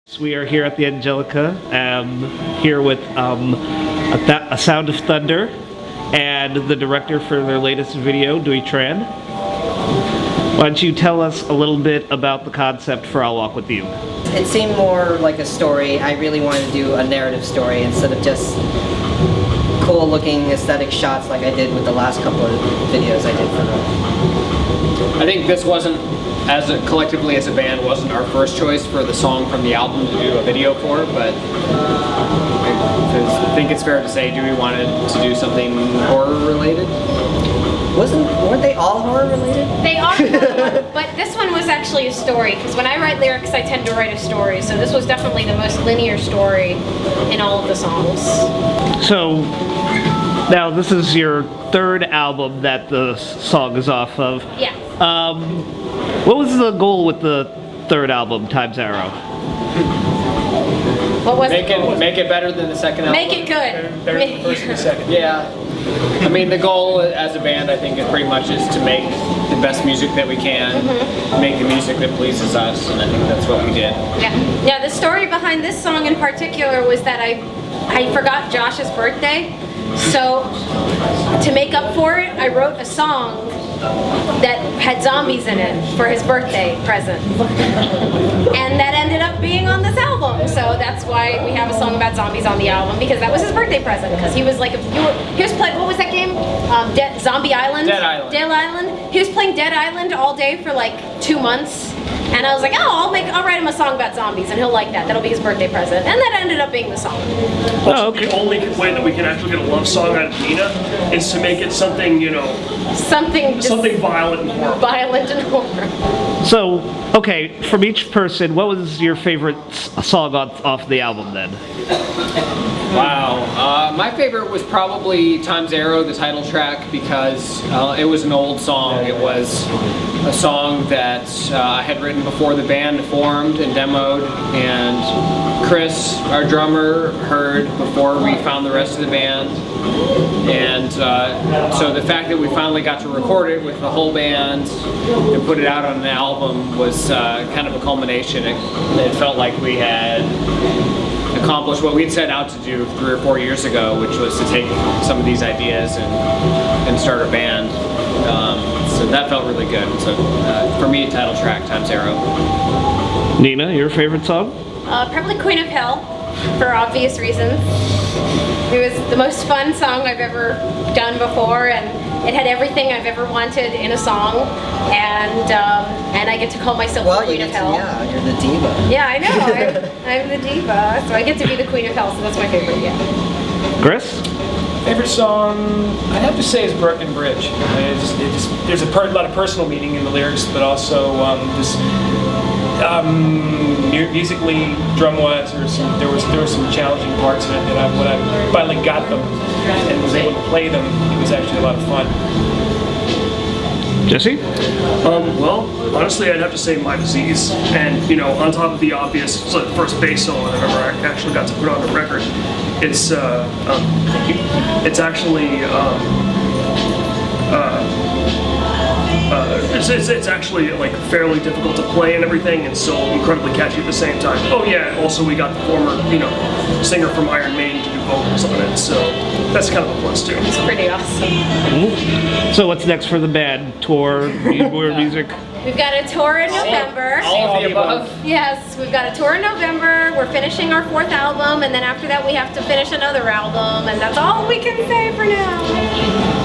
We are here at the Angelika, here with A Sound of Thunder and the director for their latest video, Duy Tran. Why don't you tell us a little bit about the concept for I'll Walk With You? It seemed more like a story. I really wanted to do a narrative story instead of just cool looking aesthetic shots like I did with the last couple of videos I did for them. I think this wasn't, collectively as a band, wasn't our first choice for the song from the album to do a video for, but I think it's fair to say Dewey wanted to do something horror related. Weren't they all horror related? They are horror, but this one was actually a story, because when I write lyrics I tend to write a story, so this was definitely the most linear story in all of the songs. So, now this is your third album that the song is off of. Yeah. What was the goal with the third album, Times Arrow? What was Make it better than the second album. Make it good. Better than the first and the second. Yeah. I mean, the goal as a band, I think, is pretty much is to make the best music that we can, make the music that pleases us, and I think that's what we did. Yeah. Yeah, the story behind this song in particular was that I forgot Josh's birthday, so to make up for it, I wrote a song that had zombies in it for his birthday present. And that ended up being on this album, so that's why we have a song about zombies on the album, because that was his birthday present, because he was like, he was playing, what was that game? Zombie Island? Dead Island. Dead Island. He was playing Dead Island all day for like 2 months. And I was like, oh, I'll write him a song about zombies, and he'll like that. That'll be his birthday present. And that ended up being the song. Oh, okay. The only way that we can actually get a love song out of Nina is to make it something, you know, Something violent and horrible. violent and horror. So, okay, from each person, what was your favorite song off the album then? Wow. My favorite was probably Times Arrow, the title track, because it was an old song. It was a song that I had written before the band formed and demoed, and Chris, our drummer, heard before we found the rest of the band. And so the fact that we finally got to record it with the whole band and put it out on an album was kind of a culmination. It felt like we had accomplished what we'd set out to do 3 or 4 years ago, which was to take some of these ideas and start a band. So that felt really good. So for me, title track, Times Arrow. Nina, your favorite song? Probably Queen of Hell, for obvious reasons. It was the most fun song I've ever done before, and it had everything I've ever wanted in a song, and I get to call myself the Queen of Hell. Yeah, you're the diva. Yeah, I know. I'm the diva, so I get to be the Queen of Hell, so that's my favorite, yeah. Chris? Favorite song, I'd have to say, is Broken Bridge. There's a lot of personal meaning in the lyrics, but also musically, drum-wise, there were some challenging parts in it that when I finally got them and was able to play them, it was actually a lot of fun. Jesse? Well, honestly, I'd have to say My Disease, and you know, on top of the obvious first bass solo I remember I actually got to put on the record. It's actually it's actually like fairly difficult to play and everything, and still incredibly catchy at the same time. Oh yeah, also we got the former, you know, singer from Iron Maiden to do vocals on it, so that's kind of a plus too. It's pretty awesome. So what's next for the band? Tour, more music? We've got a tour in November. All of the above. Yes, we've got a tour in November. We're finishing our 4th album, and then after that we have to finish another album, and that's all we can say for now.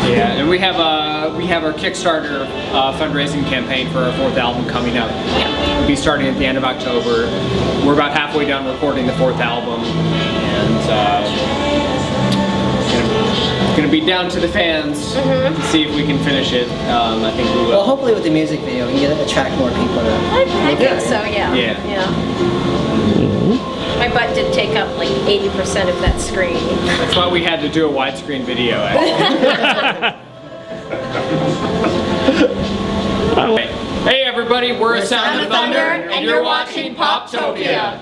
Yeah, and we have our Kickstarter fundraising campaign for our 4th album coming up. We'll be starting at the end of October. We're about halfway done recording the 4th album, and gonna be down to the fans to see if we can finish it. I think we will. Well, hopefully with the music video, we can attract more people to I think so, yeah. Yeah. My butt did take up like 80% of that screen. That's why we had to do a widescreen video, actually. Hey everybody, we're A Sound of Thunder, and you're watching Pop-Topia.